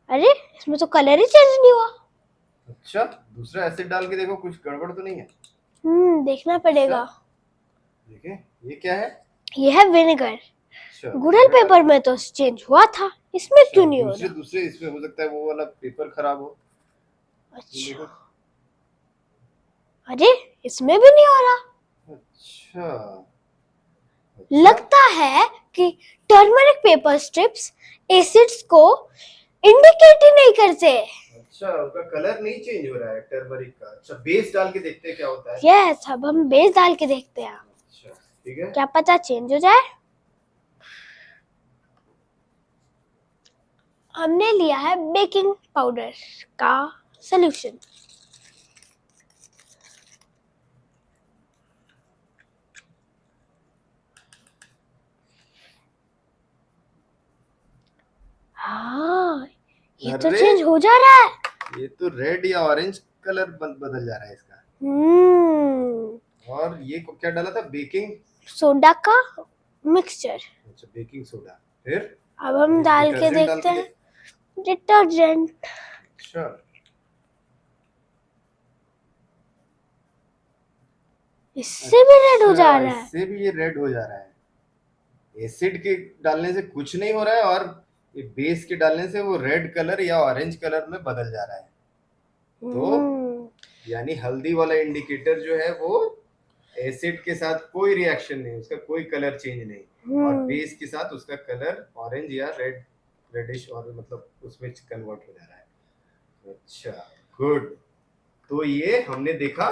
अरे इसमें तो कलर ही चेंज नहीं हुआ। अच्छा, दूसरा एसिड डाल के देखो, कुछ गड़बड़ तो नहीं है? देखना पड़ेगा। देखें, ये क्या है? ये है विनेगर। अच्छा, गुड़हल पेपर में तो चेंज हुआ था, इसमें क्यों नहीं हो रहा? दूसरे इसमें हो सकता है वो वाला पेपर खराब हो। अच्छा, अरे इसमें भी नहीं हो रहा। अच्छा, लगता है कि टर्मरिक पेपर स्ट्रिप्स एसिड्स को इंडिकेट ही नहीं करते। अच्छा, उसका कलर नहीं चेंज हो रहा है टर्मरिक का। अच्छा, बेस डाल के देखते हैं क्या होता है। यस, अब हम बेस डाल के देखते हैं। अच्छा, ठीक है। क्या पता चेंज हो जाए। हमने लिया है बेकिंग पाउडर का सॉल्यूशन। हाँ, ये तो चेंज हो जा रहा है। ये तो रेड या ऑरेंज कलर बदल जा रहा है इसका। और ये को क्या डाला था, बेकिंग सोडा का मिक्सचर। अच्छा, बेकिंग सोडा। फिर अब हम डाल के देखते हैं डिटर्जेंट। अच्छा, इससे भी रेड हो जा रहा है। इससे भी ये रेड हो जा रहा है। एसिड के डालने से कुछ नहीं हो रहा है और ये बेस के डालने से वो रेड कलर या ऑरेंज कलर में बदल जा रहा है। तो यानी हल्दी वाला इंडिकेटर जो है वो एसिड के साथ कोई रिएक्शन नहीं, उसका कोई कलर चेंज नहीं, और बेस के साथ उसका कलर ऑरेंज या रेडिश और मतलब उसमें कन्वर्ट हो जा रहा है। अच्छा, गुड। तो ये हमने देखा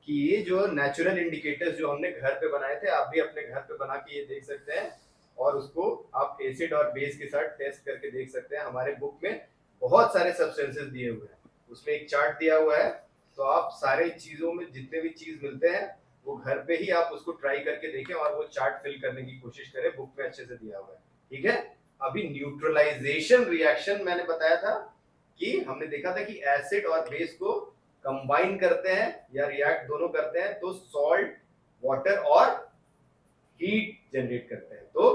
कि ये जो नेचुरल इंडिकेटर्स जो हमने घर पे बनाए थे, आप भी अपने घर पे बना के ये देख सकते हैं और उसको आप एसिड और बेस के साथ टेस्ट करके देख सकते हैं। हमारे बुक में बहुत सारे सब्सटेंसेस दिए हुए हैं, उसमें एक चार्ट दिया हुआ है, तो आप सारे चीजों में जितने भी चीज मिलते हैं वो घर पे ही आप उसको ट्राई करके देखें और वो चार्ट फिल करने की कोशिश करें, बुक में अच्छे से दिया हुआ है। ठीक है। अभी न्यूट्रलाइजेशन रिएक्शन मैंने बताया था कि हमने देखा था कि एसिड और बेस को कंबाइन करते हैं या रिएक्ट दोनों करते हैं तो सॉल्ट, वाटर और हीट जनरेट करते हैं। तो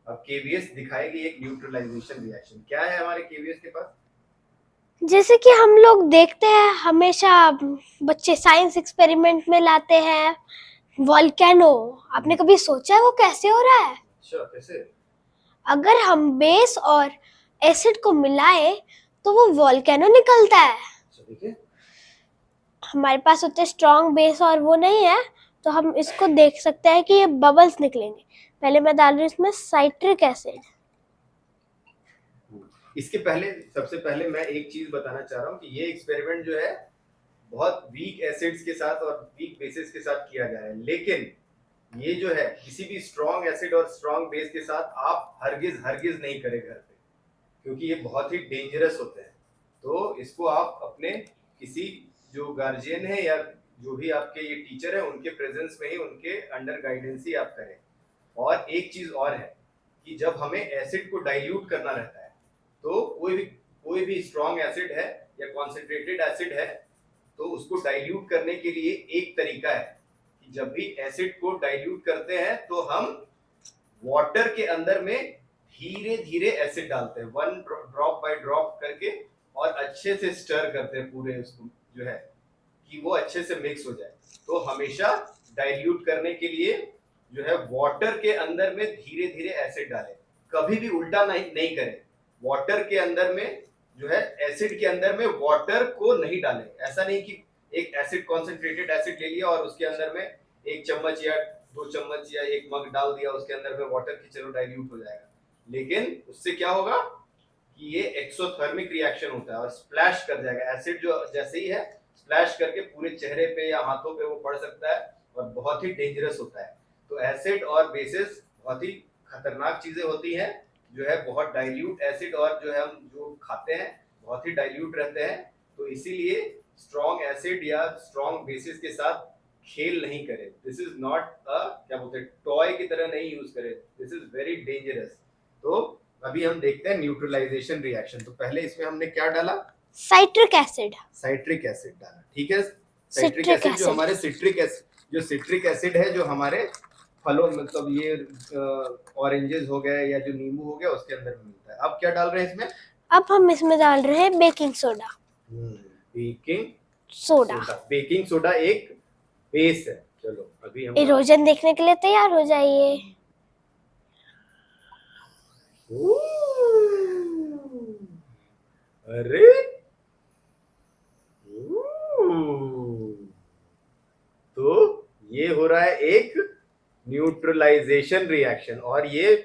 अब केवीएस दिखाएगी एक न्यूट्रलाइजेशन रिएक्शन। क्या है हमारे केवीएस के पास? जैसे कि हम लोग देखते हैं हमेशा बच्चे साइंस एक्सपेरिमेंट में लाते हैं वोल्केनो। आपने कभी सोचा है वो कैसे हो रहा है? अच्छा, कैसे? अगर हम बेस और एसिड को मिलाए तो वो वोल्केनो निकलता है। अच्छा, देखिए हमारे पास उतने स्ट्रॉन्ग बेस और वो नहीं है, तो हम इसको देख सकते हैं कि ये बबल्स निकलेंगे। पहले मैं डाल रही हूँ इसमें साइट्रिक एसिड। इसके पहले सबसे पहले मैं एक चीज बताना चाह रहा हूँ कि ये एक्सपेरिमेंट जो है बहुत वीक एसिड्स के साथ और वीक बेसिस के साथ किया जा रहा है, लेकिन ये जो है किसी भी स्ट्रॉन्ग एसिड और स्ट्रॉन्ग बेस के साथ आप हरगिज हरगिज नहीं करें घर पे, क्योंकि ये बहुत ही डेंजरस होते हैं। तो इसको आप अपने किसी जो गार्जियन है या जो भी आपके ये टीचर है उनके प्रेजेंस में ही, उनके अंडर गाइडेंस ही आप करें। और एक चीज और है कि जब हमें एसिड को डाइल्यूट करना रहता है, तो कोई भी स्ट्रॉन्ग एसिड है या कॉन्सेंट्रेटेड एसिड है, तो उसको डाइल्यूट करने के लिए एक तरीका है कि जब भी एसिड को डाइल्यूट करते हैं तो हम वाटर के अंदर में धीरे धीरे एसिड डालते हैं, वन ड्रॉप बाय ड्रॉप करके, और अच्छे से स्टर करते हैं पूरे उसको, जो है कि वो अच्छे से मिक्स हो जाए। तो हमेशा डाइल्यूट करने के लिए जो है वाटर के अंदर में धीरे धीरे एसिड डालें, कभी भी उल्टा नहीं करें। वाटर के अंदर में जो है एसिड के अंदर में वाटर को नहीं डालें। ऐसा नहीं कि एक एसिड कॉन्सेंट्रेटेड एसिड ले लिया और उसके अंदर में 1 चम्मच या 2 चम्मच या 1 मग डाल दिया उसके अंदर में वाटर की, चलो डाइल्यूट हो जाएगा। लेकिन उससे क्या होगा कि ये एक्सोथर्मिक रिएक्शन होता है और स्प्लैश कर जाएगा। एसिड जो जैसे ही है स्प्लैश करके पूरे चेहरे पे या हाथों पे वो पड़ सकता है और बहुत ही डेंजरस होता है। तो एसिड और बेसिस बहुत ही खतरनाक चीजें होती हैं, जो है बहुत डाइल्यूट एसिड और जो है हम जो खाते हैं बहुत ही डाइल्यूट रहते हैं। तो इसीलिए स्ट्रॉन्ग एसिड या स्ट्रॉन्ग बेसिस के साथ खेल नहीं करें। दिस इज नॉट अ क्या बोलते हैं टॉय की तरह नहीं यूज करें, दिस इज वेरी डेंजरस। तो अभी हम देखते हैं न्यूट्रलाइजेशन रिएक्शन। तो पहले इसमें हमने क्या डाला, साइट्रिक एसिड। साइट्रिक एसिड डाला, ठीक है। साइट्रिक सिट्रिक एसिड जो एसिड। हमारे सिट्रिक एसिड है जो हमारे फलों, मतलब ये ऑरेंजेस हो गए या जो नींबू हो गया उसके अंदर में मिलता है। अब क्या डाल रहे हैं इसमें, अब हम इसमें डाल रहे हैं baking soda. Baking soda. Soda. Baking soda एक बेस है। चलो अभी हम इरोजन देखने के लिए तैयार हो जाइए। अरे तो ये हो रहा है एक न्यूट्रलाइजेशन रिएक्शन। और ये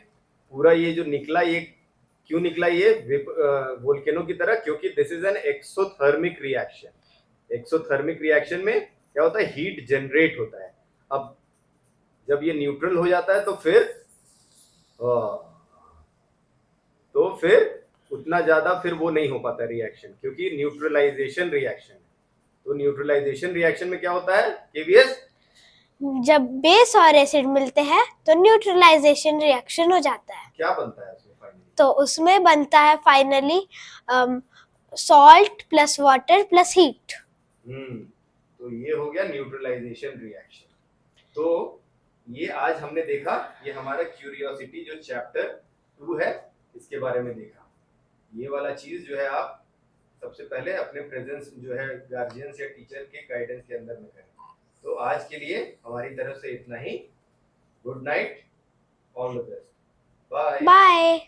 पूरा ये जो निकला, ये क्यों निकला ये वोल्केनो की तरह, क्योंकि this is an exothermic reaction. Exothermic reaction में क्या होता है, हीट जनरेट होता है। अब जब ये न्यूट्रल हो जाता है तो फिर उतना ज्यादा फिर वो नहीं हो पाता रिएक्शन, क्योंकि न्यूट्रलाइजेशन रिएक्शन है। तो न्यूट्रलाइजेशन रिएक्शन में क्या होता है केवीएस, जब बेस और एसिड मिलते हैं तो न्यूट्रलाइजेशन रिएक्शन हो जाता है। क्या बनता है उसमें फाइनली, तो उसमें बनता है finally salt plus water plus heat. तो ये हो गया न्यूट्रलाइजेशन रिएक्शन। तो ये आज हमने देखा, ये हमारा क्यूरियोसिटी जो चैप्टर 2 है इसके बारे में देखा। ये वाला चीज जो है आप सबसे पहले अपने प्रेजेंस जो है गार्जियंस या टीचर के गाइडेंस के अंदर में करें। तो आज के लिए हमारी तरफ से इतना ही। Good night, all the best, bye. Bye.